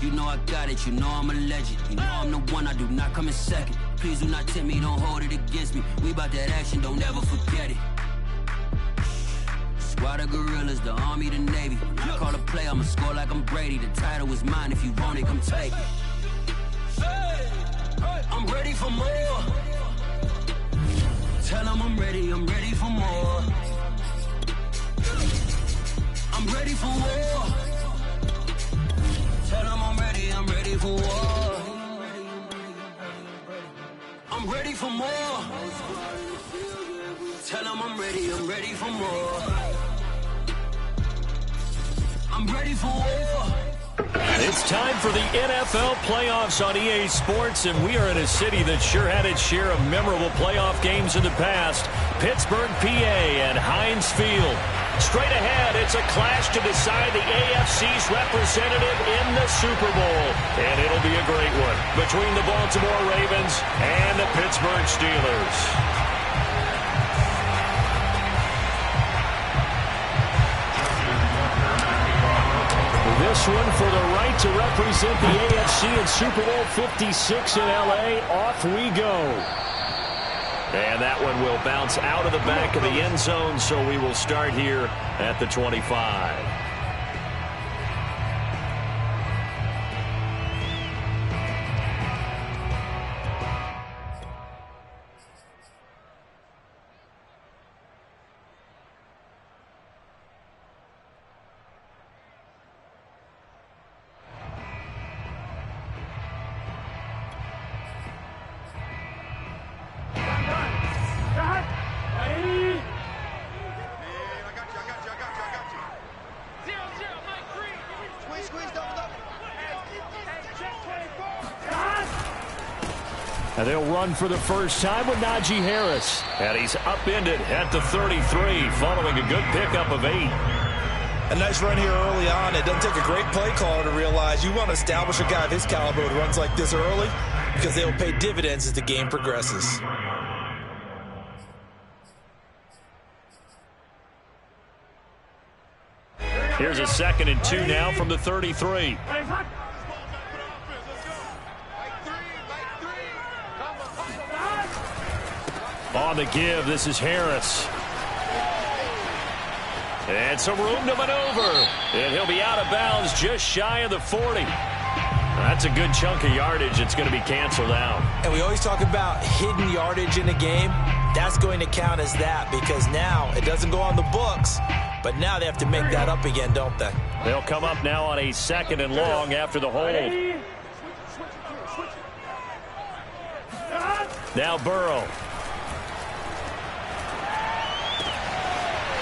You know I got it, you know I'm a legend. You know I'm the one, I do not come in second. Please do not tempt me, don't hold it against me. We bout that action, don't ever forget it. Squad of gorillas, the army, the navy. When I call a play, I'ma score like I'm Brady. The title is mine, if you want it, come take it. I'm ready for more. Tell them I'm ready for more. I'm ready for war. Tell them I'm ready for war. I'm ready for more. Tell them I'm ready for more. I'm ready for war. It's time for the NFL playoffs on EA Sports, and we are in a city that sure had its share of memorable playoff games in the past. Pittsburgh, PA, and Heinz Field. Straight ahead, it's a clash to decide the AFC's representative in the Super Bowl. And it'll be a great one between the Baltimore Ravens and the Pittsburgh Steelers. This one for the right to represent the AFC in Super Bowl 56 in L.A. Off we go. And that one will bounce out of the back of the end zone, so we will start here at the 25. And they'll run for the first time with Najee Harris. And he's upended at the 33 following a good pickup of 8. A nice run here early on. It doesn't take a great play caller to realize you want to establish a guy of his caliber who runs like this early because they will pay dividends as the game progresses. Here's a 2nd and 2 now from the 33. On the give, this is Harris. And some room to maneuver. And he'll be out of bounds just shy of the 40. That's a good chunk of yardage. It's going to be canceled out. And we always talk about hidden yardage in a game. That's going to count as that because now it doesn't go on the books, but now they have to make that up again, don't they? They'll come up now on a 2nd and long after the hold. Now Burrow.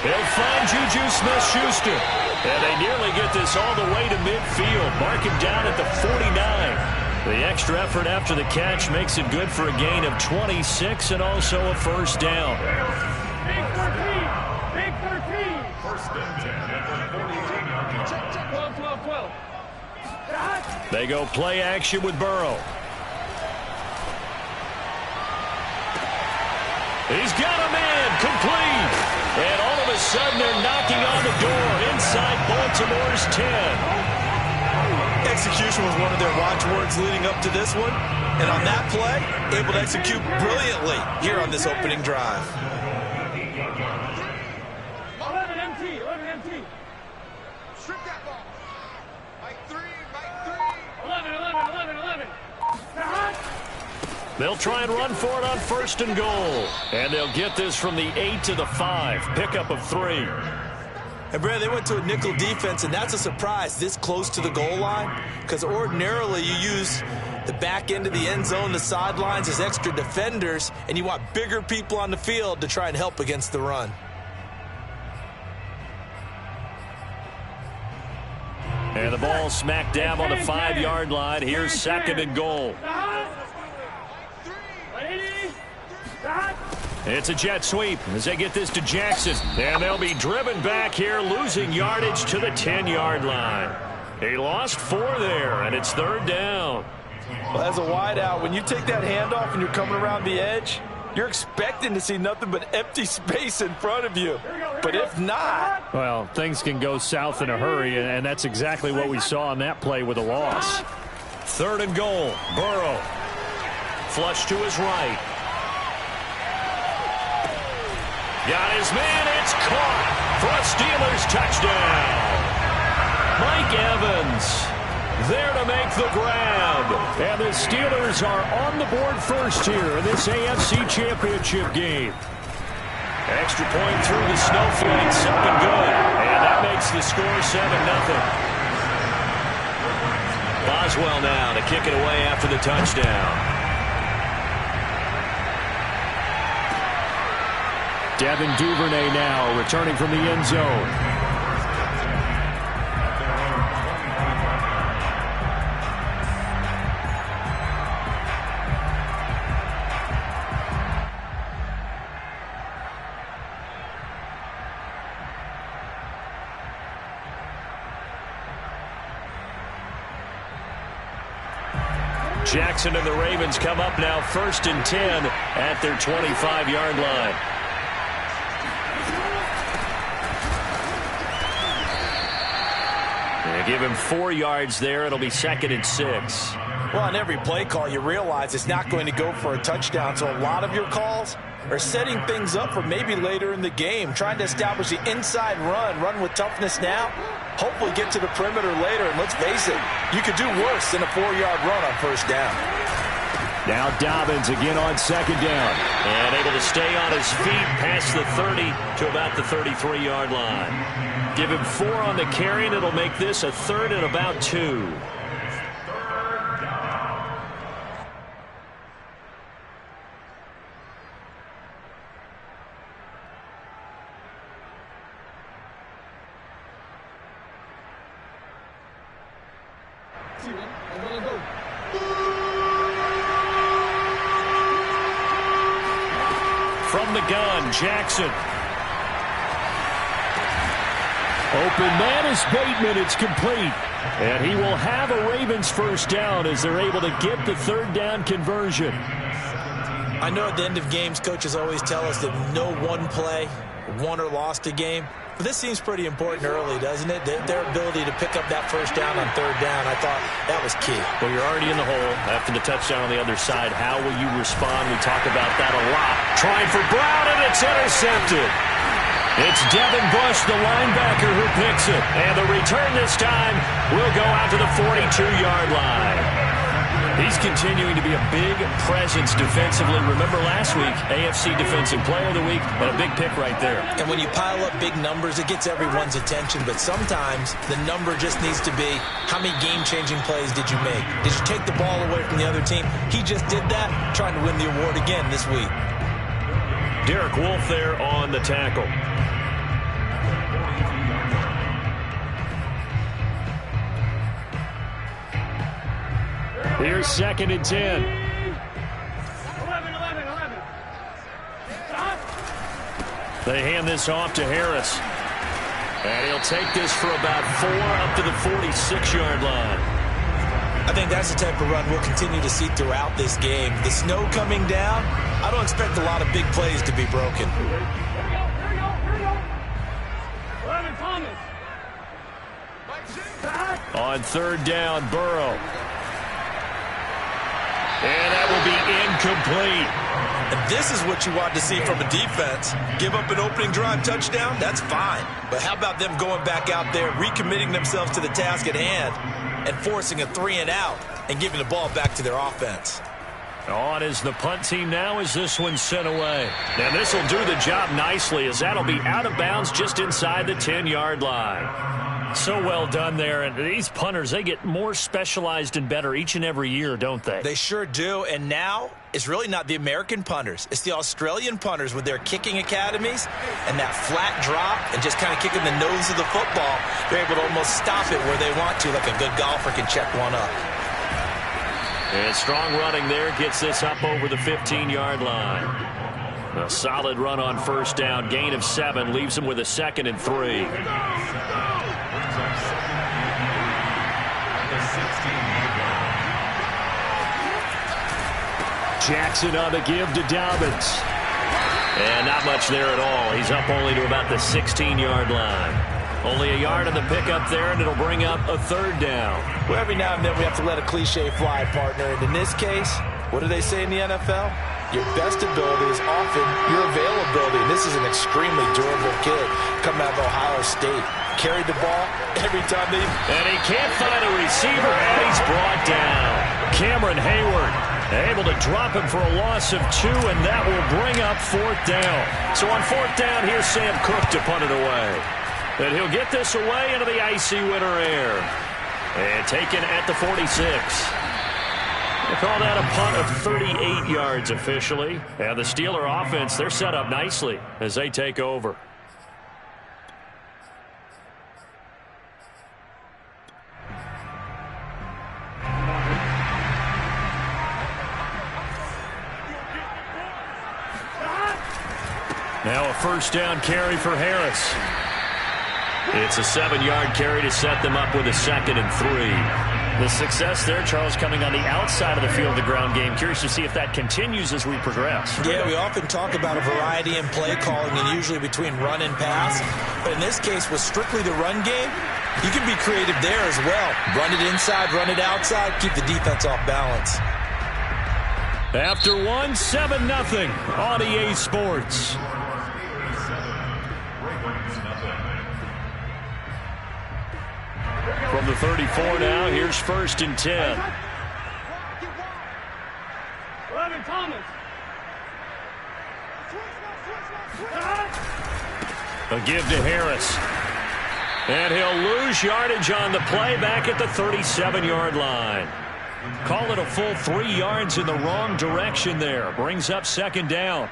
They'll find Juju Smith-Schuster. And they nearly get this all the way to midfield. Mark him down at the 49. The extra effort after the catch makes it good for a gain of 26 and also a first down. Big 13. Big 13. First and 10 at the 40. 12. They go play action with Burrow. He's got him in. Complete. And all of a sudden, they're knocking on the door inside Baltimore's 10. Execution was one of their watchwords leading up to this one. And on that play, able to execute brilliantly here on this opening drive. 11 MT, 11 MT. Strip that ball. Mike 3, Mike 3. 11. They'll try and run for it on 1st and goal. And they'll get this from the 8 to the 5. Pickup of 3. And, Brad, they went to a nickel defense, and that's a surprise this close to the goal line because ordinarily you use the back end of the end zone, the sidelines as extra defenders, and you want bigger people on the field to try and help against the run. And the ball smack dab on the 5-yard line. Here's 2nd and goal. It's a jet sweep as they get this to Jackson. And they'll be driven back here, losing yardage to the 10-yard line. He lost 4 there, and it's 3rd down. Well, as a wideout, when you take that handoff and you're coming around the edge, you're expecting to see nothing but empty space in front of you. But if not... Well, things can go south in a hurry, and that's exactly what we saw on that play with a loss. 3rd and goal. Burrow. Flush to his right. Got his man. It's caught for a Steelers touchdown. Mike Evans there to make the grab. And the Steelers are on the board first here in this AFC Championship game. Extra point through the snowflakes. Up and good. And that makes the score 7-0. Boswell now to kick it away after the touchdown. Devin Duvernay now returning from the end zone. Jackson and the Ravens come up now 1st and 10 at their 25-yard line. Give him 4 yards there. It'll be 2nd and 6. Well, on every play call, you realize it's not going to go for a touchdown. So a lot of your calls are setting things up for maybe later in the game, trying to establish the inside run with toughness now, hopefully get to the perimeter later. And let's face it, you could do worse than a 4-yard run on 1st down. Now Dobbins again on 2nd down. And able to stay on his feet past the 30 to about the 33-yard line. Give him 4 on the carry, and it'll make this a 3rd and about 2. From the gun, Jackson. Open man is Bateman. It's complete. And he will have a Ravens 1st down as they're able to get the 3rd down conversion. I know at the end of games, coaches always tell us that no one play won or lost a game. But this seems pretty important early, doesn't it? Their ability to pick up that 1st down on 3rd down, I thought that was key. Well, you're already in the hole after the touchdown on the other side. How will you respond? We talk about that a lot. Trying for Brown, and it's intercepted. It's Devin Bush, the linebacker, who picks it. And the return this time will go out to the 42-yard line. He's continuing to be a big presence defensively. Remember last week, AFC Defensive Player of the Week, and a big pick right there. And when you pile up big numbers, it gets everyone's attention. But sometimes the number just needs to be, how many game-changing plays did you make? Did you take the ball away from the other team? He just did that, trying to win the award again this week. Derek Wolfe there on the tackle. Here's 2nd and 10. 11. They hand this off to Harris. And he'll take this for about 4 up to the 46-yard line. I think that's the type of run we'll continue to see throughout this game. The snow coming down, I don't expect a lot of big plays to be broken. Here we go. 11, Thomas. On 3rd down, Burrow. And that will be incomplete. And this is what you want to see from a defense. Give up an opening drive touchdown, that's fine. But how about them going back out there, recommitting themselves to the task at hand, and forcing a 3-and-out and giving the ball back to their offense. On is the punt team now as this one's sent away. And this will do the job nicely as that'll be out of bounds just inside the 10-yard line. So well done there. And these punters, they get more specialized and better each and every year, don't they? They sure do. And now it's really not the American punters. It's the Australian punters with their kicking academies and that flat drop and just kind of kicking the nose of the football. They're able to almost stop it where they want to, like a good golfer can check one up. And strong running there gets this up over the 15-yard line. A solid run on 1st down. Gain of 7 leaves them with a 2nd and 3. Jackson on the give to Dobbins. And not much there at all. He's up only to about the 16-yard line. Only a yard on the pickup there, and it'll bring up a third down. Well, every now and then we have to let a cliche fly, partner. And in this case, what do they say in the NFL? Your best ability is often your availability. And this is an extremely durable kid coming out of Ohio State. Carried the ball every time they... And he can't find a receiver, and he's brought down. Cameron Hayward able to drop him for a loss of 2, and that will bring up fourth down. So on fourth down, here's Sam Cook to punt it away. And he'll get this away into the icy winter air. And taken at the 46. They call that a punt of 38 yards officially. And the Steeler offense, they're set up nicely as they take over. Now a first down carry for Harris. It's a 7-yard carry to set them up with a 2nd and 3. The success there, Charles, coming on the outside of the field, the ground game. Curious to see if that continues as we progress. Yeah, we often talk about a variety in play calling and usually between run and pass. But in this case, with strictly the run game, you can be creative there as well. Run it inside, run it outside, keep the defense off balance. After 7-0 on EA Sports. From the 34 now, here's 1st and 10. 11 Thomas. A give to Harris. And he'll lose yardage on the play back at the 37-yard line. Call it a full 3 yards in the wrong direction there. Brings up 2nd down.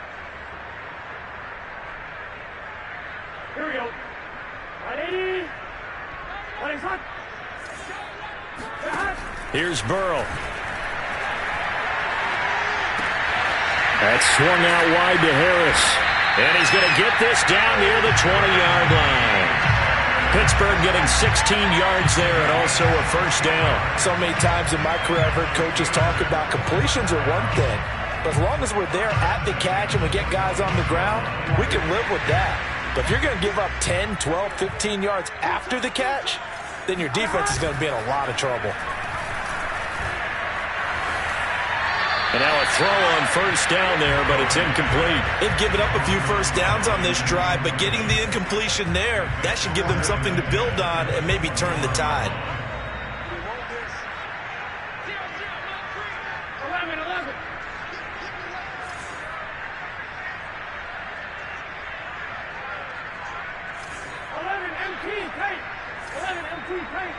Here we go. 180. 180. Here's Burrow. That's swung out wide to Harris. And he's going to get this down near the 20-yard line. Pittsburgh getting 16 yards there and also a first down. So many times in my career I've heard coaches talk about completions are one thing. But as long as we're there at the catch and we get guys on the ground, we can live with that. But if you're going to give up 10, 12, 15 yards after the catch, then your defense is going to be in a lot of trouble. And now a throw on first down there, but it's incomplete. They've given up a few first downs on this drive, but getting the incompletion there, that should give them something to build on and maybe turn the tide. 11. 11 MT paint. 11 MT paint.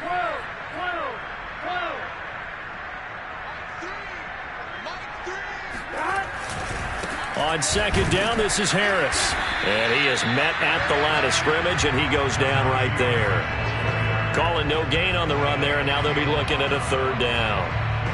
12. 12. On 2nd down, this is Harris. And he is met at the line of scrimmage, and he goes down right there. Calling no gain on the run there, and now they'll be looking at a 3rd down.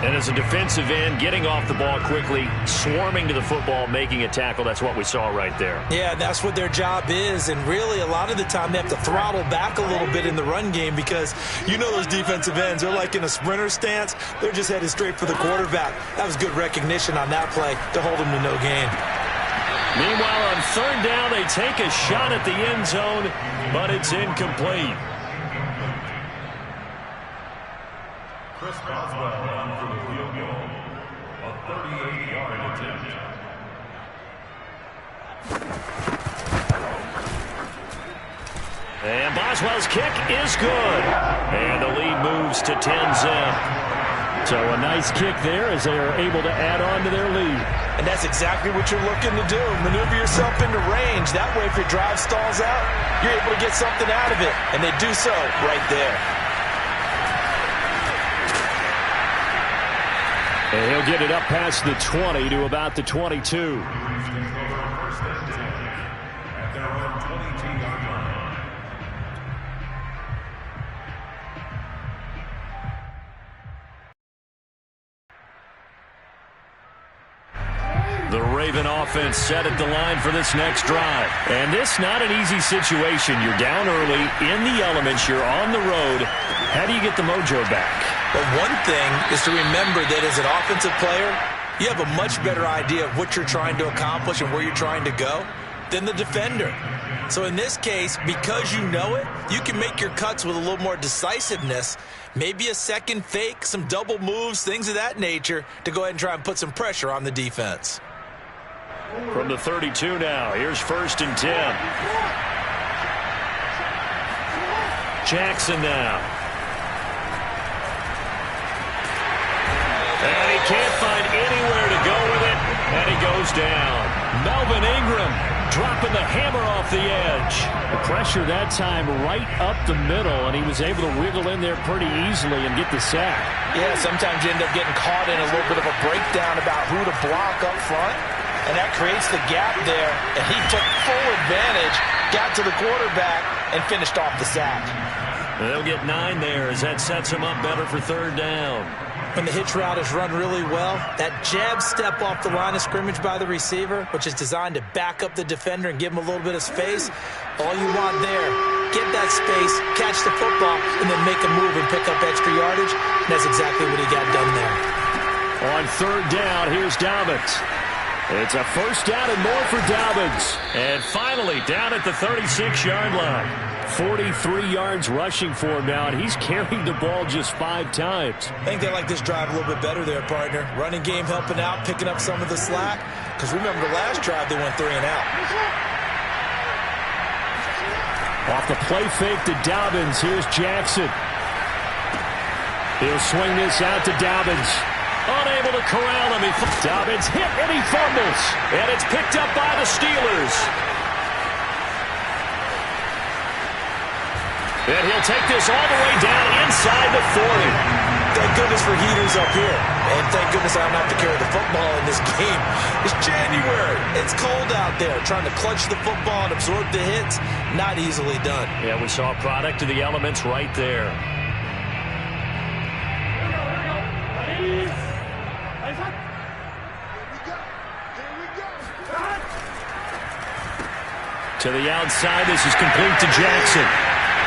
And as a defensive end, getting off the ball quickly, swarming to the football, making a tackle, that's what we saw right there. Yeah, that's what their job is, and really a lot of the time they have to throttle back a little bit in the run game because you know those defensive ends, they're like in a sprinter stance. They're just headed straight for the quarterback. That was good recognition on that play to hold them to no gain. Meanwhile, on 3rd down, they take a shot at the end zone, but it's incomplete. Chris Boswell on for the field goal. A 38-yard attempt. And Boswell's kick is good. And the lead moves to 10-zip. So a nice kick there as they are able to add on to their lead. And that's exactly what you're looking to do. Maneuver yourself into range. That way, if your drive stalls out, you're able to get something out of it. And they do so right there. And he'll get it up past the 20 to about the 22. The Raven offense set at the line for this next drive. And this not an easy situation. You're down early, in the elements, you're on the road. How do you get the mojo back? But one thing is to remember that as an offensive player, you have a much better idea of what you're trying to accomplish and where you're trying to go than the defender. So in this case, because you know it, you can make your cuts with a little more decisiveness, maybe a second fake, some double moves, things of that nature, to go ahead and try and put some pressure on the defense. From the 32 now, here's 1st and 10. Jackson now. And he can't find anywhere to go with it, and he goes down. Melvin Ingram dropping the hammer off the edge. The pressure that time right up the middle, and he was able to wiggle in there pretty easily and get the sack. Yeah, sometimes you end up getting caught in a little bit of a breakdown about who to block up front, and that creates the gap there, and he took full advantage, got to the quarterback, and finished off the sack. They'll get 9 there as that sets him up better for 3rd down. When the hitch route is run really well, that jab step off the line of scrimmage by the receiver, which is designed to back up the defender and give him a little bit of space, all you want there, get that space, catch the football, and then make a move and pick up extra yardage. And that's exactly what he got done there. On 3rd down, here's Dobbins. It's a 1st down and more for Dobbins. And finally, down at the 36-yard line. 43 yards rushing for him now, and he's carried the ball just 5 times. I think they like this drive a little bit better there, partner. Running game helping out, picking up some of the slack. Because remember, the last drive they went 3 and out. Off the play fake to Dobbins, here's Jackson. He'll swing this out to Dobbins. Unable to corral him. Dobbins hit and he fumbles. And it's picked up by the Steelers. And he'll take this all the way down inside the 40. Thank goodness for heaters up here. And thank goodness I don't have to carry the football in this game. It's January. It's cold out there. Trying to clutch the football and absorb the hits, not easily done. Yeah, we saw a product of the elements right there. To the outside, this is complete to Jackson.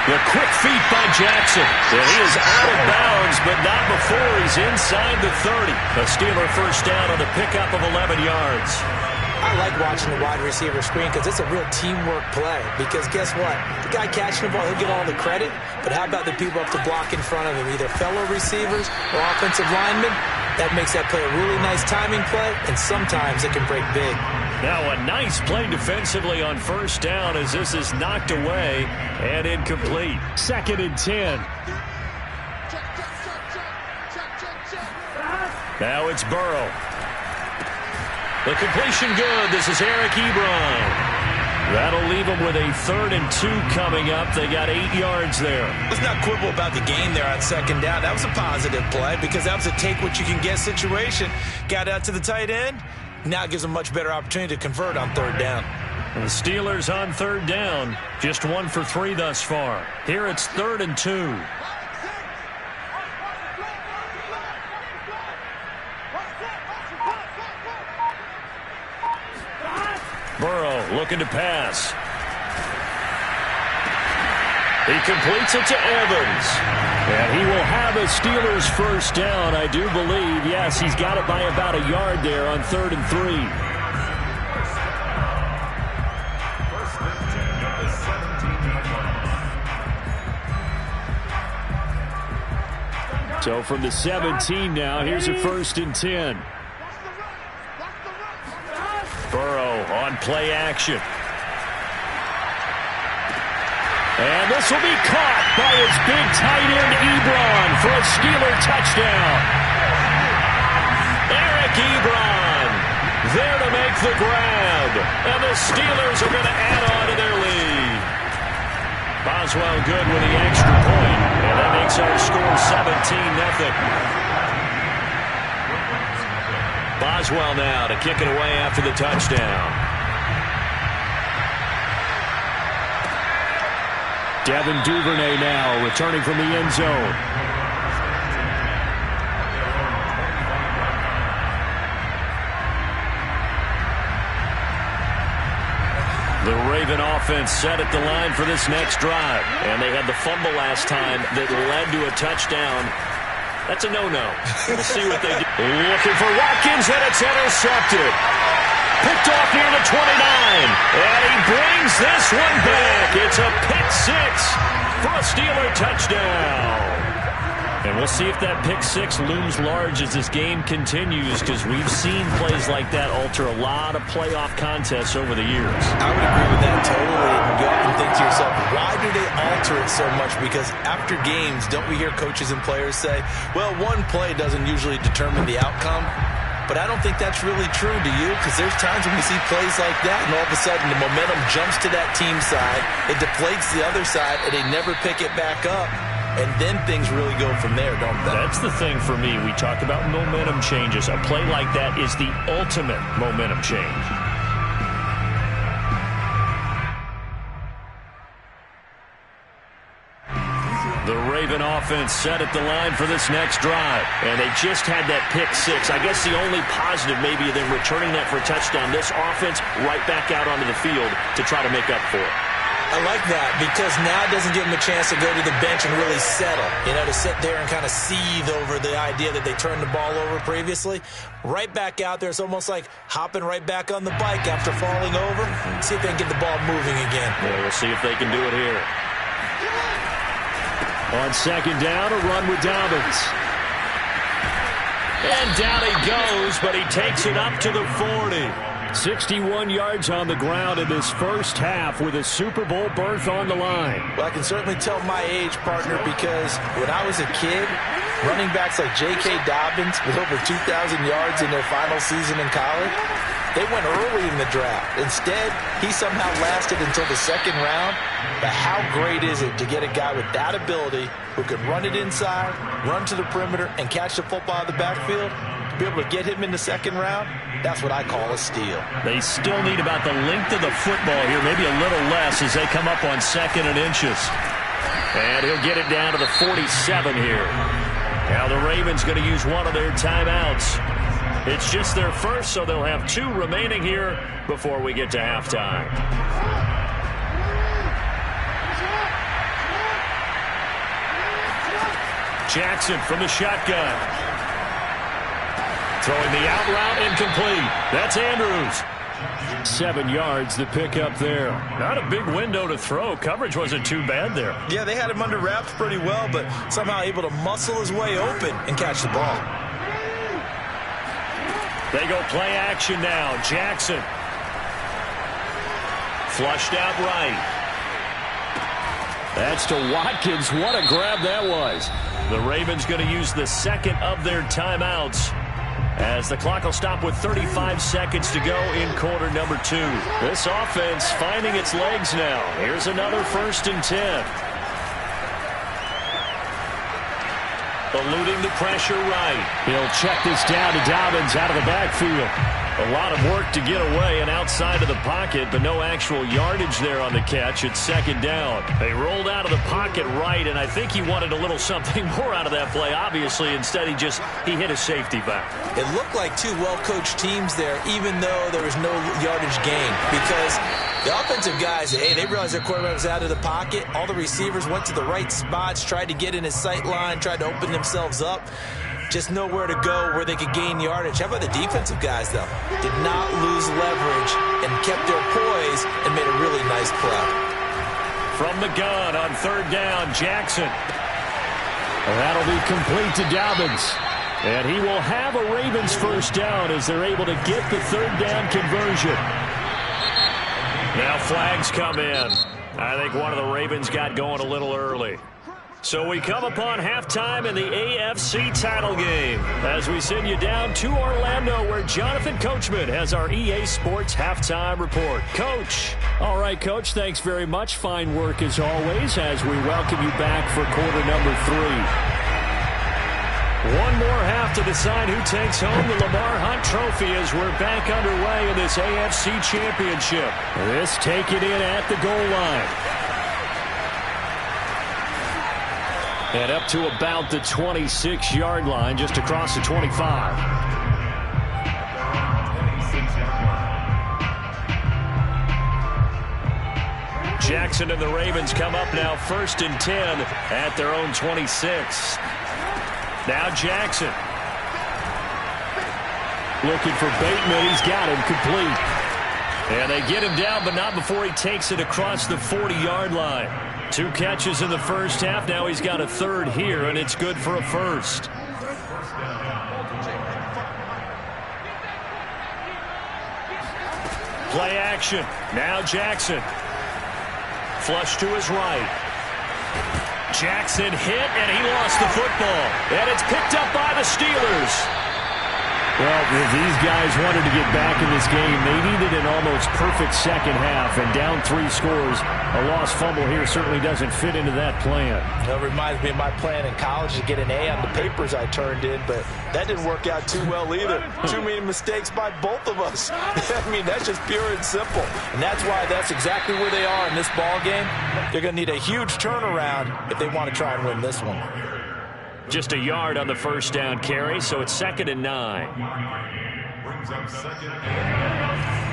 The quick feet by Jackson. And he is out of bounds, but not before he's inside the 30. A Steeler 1st down on the pickup of 11 yards. I like watching the wide receiver screen because it's a real teamwork play. Because guess what? The guy catching the ball, he'll get all the credit. But how about the people up to block in front of him, either fellow receivers or offensive linemen? That makes that play a really nice timing play, and sometimes it can break big. Now a nice play defensively on 1st down as this is knocked away and incomplete. 2nd and 10. Now it's Burrow. The completion good. This is Eric Ebron. That'll leave them with a 3rd and 2 coming up. They got 8 yards there. Let's not quibble about the game there on 2nd down. That was a positive play because that was a take-what-you-can-get situation. Got out to the tight end. Now it gives them a much better opportunity to convert on 3rd down. The Steelers on 3rd down. Just 1 for 3 thus far. Here it's 3rd and 2. Burrow looking to pass. He completes it to Evans. And he will have a Steelers 1st down, I do believe. Yes, he's got it by about a yard there on 3rd and 3. So from the 17 now, here's a 1st and 10. Burrow on play action. And this will be caught by his big tight end, Ebron, for a Steeler touchdown. Eric Ebron there to make the grab. And the Steelers are going to add on to their lead. Boswell good with the extra point. And that makes our score 17-0. Boswell now to kick it away after the touchdown. Devin Duvernay now returning from the end zone. The Raven offense set at the line for this next drive. And they had the fumble last time that led to a touchdown. That's a no-no. We'll see what they do. Looking for Watkins, and it's intercepted. Picked off near the 29. And he brings this one back. It's a pick six for a Steeler touchdown. And we'll see if that pick six looms large as this game continues, because we've seen plays like that alter a lot of playoff contests over the years. I would agree with that totally. And you often think to yourself, why do they alter it so much? Because after games, don't we hear coaches and players say, well, one play doesn't usually determine the outcome? But I don't think that's really true, do you? Because there's times when we see plays like that, and all of a sudden the momentum jumps to that team side, it deflates the other side, and they never pick it back up. And then things really go from there, don't they? That's the thing for me. We talk about momentum changes. A play like that is the ultimate momentum change. The Raven offense set at the line for this next drive. And they just had that pick six. I guess the only positive maybe of them returning that for a touchdown. This offense right back out onto the field to try to make up for it. I like that, because now it doesn't give them a chance to go to the bench and really settle, to sit there and kind of seethe over the idea that they turned the ball over previously. Right back out there. It's almost like hopping right back on the bike after falling over. See if they can get the ball moving again. Yeah, we'll see if they can do it here. On second down, a run with Dobbins. And down he goes, but he takes it up to the 40. 61 yards on the ground in this first half with a Super Bowl berth on the line. Well, I can certainly tell my age, partner, because when I was a kid, running backs like J.K. Dobbins with over 2,000 yards in their final season in college, they went early in the draft. Instead, he somehow lasted until the second round. But how great is it to get a guy with that ability who can run it inside, run to the perimeter, and catch the football out of the backfield? To be able to get him in the second round, that's what I call a steal. They still need about the length of the football here, maybe a little less as they come up on 2nd and inches. And he'll get it down to the 47 here. Now the Ravens going to use one of their timeouts. It's just their first, so they'll have 2 remaining here before we get to halftime. Jackson from the shotgun. Throwing the out route, incomplete. That's Andrews. 7 yards, the pickup there. Not a big window to throw. Coverage wasn't too bad there. Yeah, they had him under wraps pretty well, but somehow able to muscle his way open and catch the ball. They go play action now. Jackson. Flushed out right. That's to Watkins. What a grab that was. The Ravens going to use the second of their timeouts, as the clock will stop with 35 seconds to go in quarter number 2. This offense finding its legs now. Here's another 1st and 10. Eluding the pressure right. He'll check this down to Dobbins out of the backfield. A lot of work to get away and outside of the pocket, but no actual yardage there on the catch. It's 2nd down. They rolled out of the pocket right, and I think he wanted a little something more out of that play. Obviously, instead he hit a safety back. It looked like 2 well-coached teams there, even though there was no yardage gain, because the offensive guys, they realized their quarterback was out of the pocket. All the receivers went to the right spots, tried to get in his sight line, tried to open themselves up. Just nowhere to go where they could gain yardage. How about the defensive guys, though? Did not lose leverage and kept their poise and made a really nice play. From the gun on 3rd down, Jackson. That'll be complete to Dobbins. And he will have a Ravens 1st down as they're able to get the 3rd down conversion. Now flags come in. I think one of the Ravens got going a little early. So we come upon halftime in the AFC title game as we send you down to Orlando, where Jonathan Coachman has our EA Sports halftime report. Coach. All right, Coach, thanks very much. Fine work as always as we welcome you back for quarter number 3. One more half to decide who takes home the Lamar Hunt Trophy as we're back underway in this AFC Championship. This taken in at the goal line. And up to about the 26-yard line, just across the 25. Jackson and the Ravens come up now 1st and 10 at their own 26. Now Jackson. Looking for Bateman. He's got him complete. And they get him down, but not before he takes it across the 40-yard line. 2 catches in the first half. Now he's got a third here, and it's good for a first. Play action. Now Jackson. Flush to his right. Jackson hit, and he lost the football. And it's picked up by the Steelers. Well, if these guys wanted to get back in this game, they needed an almost perfect second half. And down 3 scores, a lost fumble here certainly doesn't fit into that plan. That reminds me of my plan in college to get an A on the papers I turned in, but that didn't work out too well either. Too many mistakes by both of us. I mean, that's just pure and simple. And that's why that's exactly where they are in this ball game. They're going to need a huge turnaround if they want to try and win this one. Just a yard on the first down carry, so it's 2nd and 9. Brings up 2nd and 8.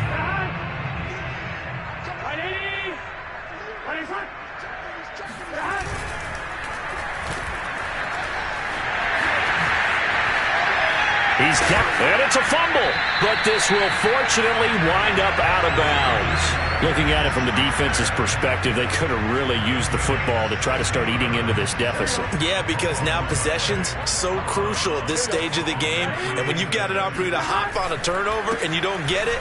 He's kept, and it's a fumble, but this will fortunately wind up out of bounds. Looking at it from the defense's perspective, they could have really used the football to try to start eating into this deficit. Yeah, because now possession's so crucial at this stage of the game, and when you've got an opportunity to hop on a turnover and you don't get it,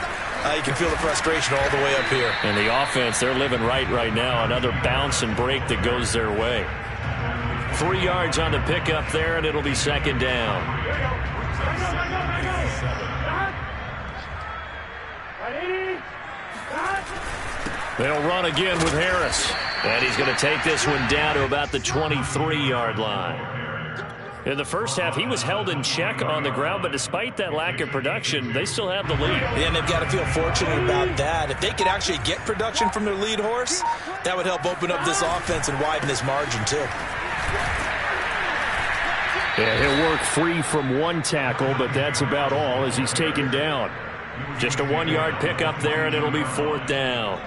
you can feel the frustration all the way up here. And the offense, they're living right now. Another bounce and break that goes their way. 3 yards on the pickup there, and it'll be 2nd down. They'll run again with Harris. And he's going to take this one down to about the 23-yard line. In the first half, he was held in check on the ground, but despite that lack of production, they still have the lead. Yeah, and they've got to feel fortunate about that. If they could actually get production from their lead horse, that would help open up this offense and widen this margin, too. Yeah, he'll work free from 1 tackle, but that's about all as he's taken down. Just a 1-yard pickup there, and it'll be 4th down.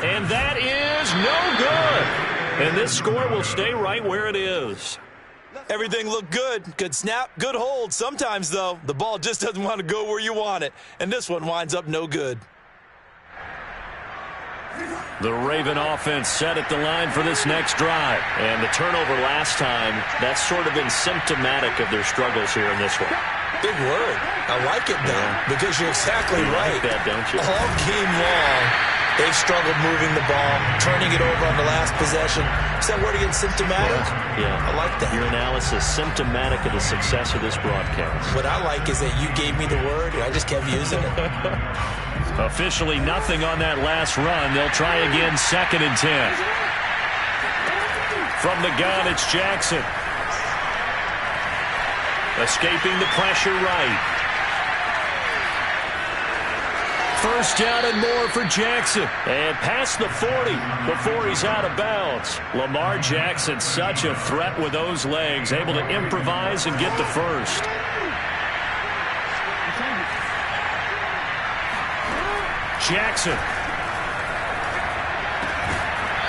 And that is no good. And this score will stay right where it is. Everything looked good. Good snap, good hold. Sometimes, though, the ball just doesn't want to go where you want it. And this one winds up no good. The Raven offense set at the line for this next drive. And the turnover last time, that's sort of been symptomatic of their struggles here in this one. Big word. I like it, though, because you're exactly right. You like that, don't you? All game long, they've struggled moving the ball, turning it over on the last possession. Is that word again, symptomatic? Yeah. I like that. Your analysis, symptomatic of the success of this broadcast. What I like is that you gave me the word, and I just kept using it. Officially nothing on that last run. They'll try again, 2nd and 10. From the gun, it's Jackson. Escaping the pressure right. First down and more for Jackson. And past the 40 before he's out of bounds. Lamar Jackson, such a threat with those legs, able to improvise and get the first. Jackson.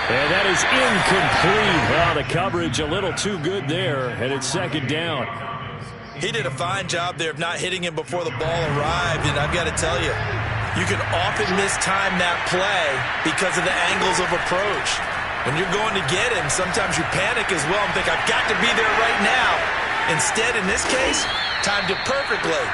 And that is incomplete. Well, the coverage a little too good there, and it's 2nd down. He did a fine job there of not hitting him before the ball arrived, and I've got to tell you, you can often mistime that play because of the angles of approach. When you're going to get him, sometimes you panic as well and think, I've got to be there right now. Instead, in this case, timed it perfectly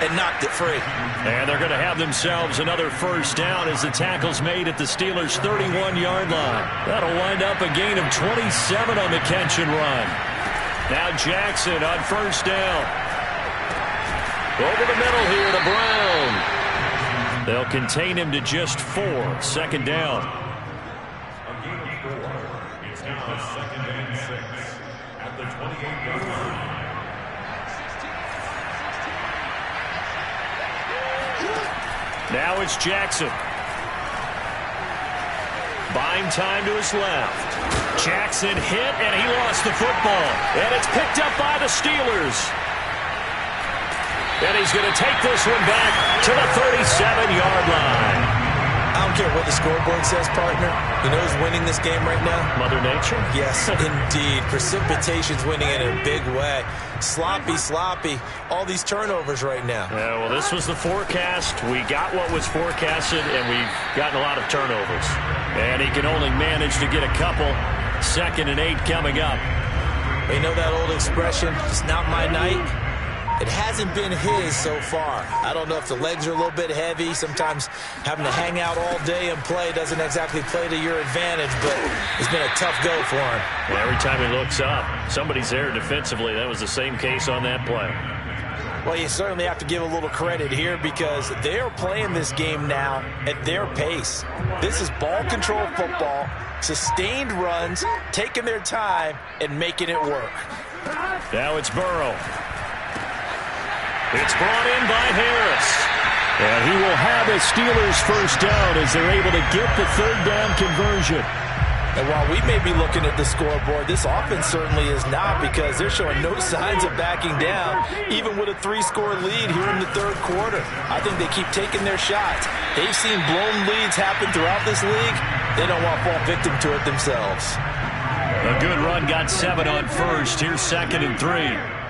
and knocked it free. And they're going to have themselves another first down as the tackle's made at the Steelers' 31-yard line. That'll wind up a gain of 27 on the catch and run. Now Jackson on first down. Over the middle here to Brown. They'll contain him to just 4. 2nd down. A gain of 4. It's now 2nd and 6 at the 28-yard line. Now it's Jackson. Buying time to his left. Jackson hit, and he lost the football. And it's picked up by the Steelers. And he's going to take this one back to the 37-yard line. I'm don't care what the scoreboard says, partner. You know who's winning this game right now? Mother Nature? Yes, indeed. Precipitation's winning in a big way. Sloppy. All these turnovers right now. Yeah, well, this was the forecast. We got what was forecasted, and we've gotten a lot of turnovers. And he can only manage to get a couple. 2nd and 8 coming up. You know that old expression, it's not my night? It hasn't been his so far. I don't know if the legs are a little bit heavy. Sometimes having to hang out all day and play doesn't exactly play to your advantage, but it's been a tough go for him. Well, every time he looks up, somebody's there defensively. That was the same case on that play. Well, you certainly have to give a little credit here because they are playing this game now at their pace. This is ball control football, sustained runs, taking their time, and making it work. Now it's Burrow. It's brought in by Harris. And he will have a Steelers first down as they're able to get the 3rd down conversion. And while we may be looking at the scoreboard, this offense certainly is not because they're showing no signs of backing down, even with a 3-score lead here in the 3rd quarter. I think they keep taking their shots. They've seen blown leads happen throughout this league. They don't want to fall victim to it themselves. A good run got 7 on first. Here's 2nd and 3.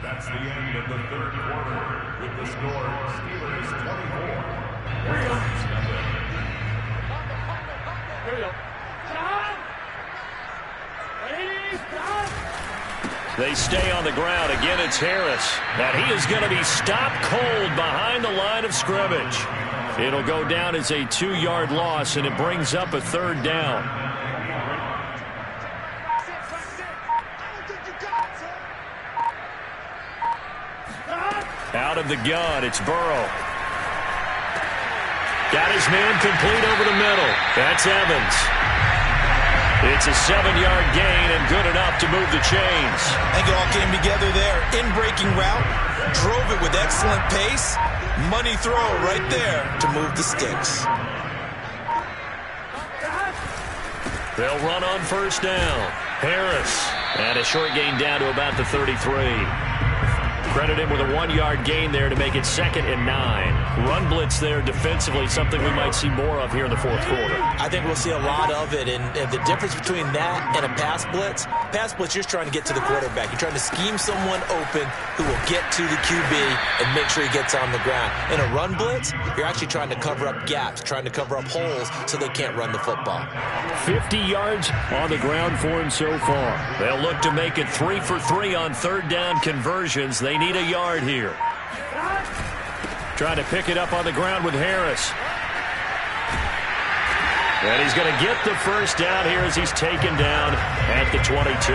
That's the end of the 3rd quarter with the score Steelers 24. They stay on the ground. Again, it's Harris. And he is going to be stopped cold behind the line of scrimmage. It'll go down as a 2-yard loss, and it brings up a 3rd down. Out of the gun, it's Burrow. Got his man complete over the middle. That's Evans. It's a 7-yard gain and good enough to move the chains. I think it all came together there. In-breaking route, drove it with excellent pace. Money throw right there to move the sticks. They'll run on first down. Harris. And a short gain down to about the 33. Credit him with a 1-yard gain there to make it 2nd and 9. Run blitz there defensively, something we might see more of here in the 4th quarter. I think we'll see a lot of it, and the difference between that and a pass blitz, you're just trying to get to the quarterback. You're trying to scheme someone open who will get to the QB and make sure he gets on the ground. In a run blitz, you're actually trying to cover up gaps, trying to cover up holes so they can't run the football. 50 yards on the ground for him so far. They'll look to make it 3 for 3 on 3rd down conversions. They need a yard here. Trying to pick it up on the ground with Harris. And he's going to get the first down here as he's taken down at the 22.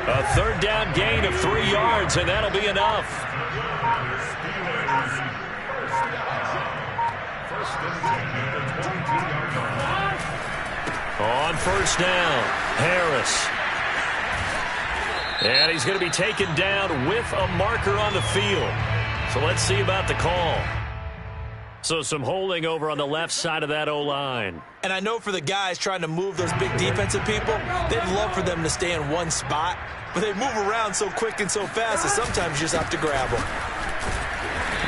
A 3rd down gain of 3 yards, and that'll be enough. On first down, Harris. And he's going to be taken down with a marker on the field. So let's see about the call. So some holding over on the left side of that O-line. And I know for the guys trying to move those big defensive people, they'd love for them to stay in one spot. But they move around so quick and so fast that sometimes you just have to grab them.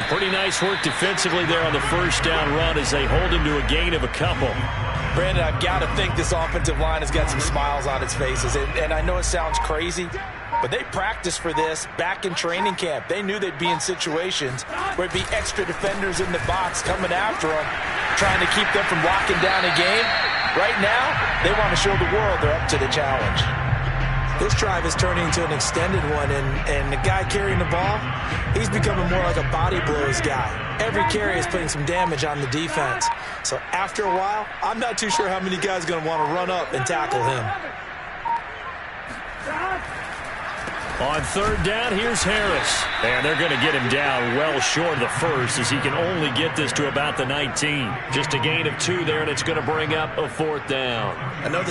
Pretty nice work defensively there on the first down run as they hold him to a gain of a couple. Brandon, I've got to think this offensive line has got some smiles on its faces. And I know it sounds crazy, but they practiced for this back in training camp. They knew they'd be in situations where it'd be extra defenders in the box coming after them, trying to keep them from locking down a game. Right now, they want to show the world they're up to the challenge. This drive is turning into an extended one, and the guy carrying the ball, he's becoming more like a body blows guy. Every carry is putting some damage on the defense. So after a while, I'm not too sure how many guys are going to want to run up and tackle him. On third down, here's Harris. And they're going to get him down well short of the first as he can only get this to about the 19. Just a gain of 2 there, and it's going to bring up a 4th down. Another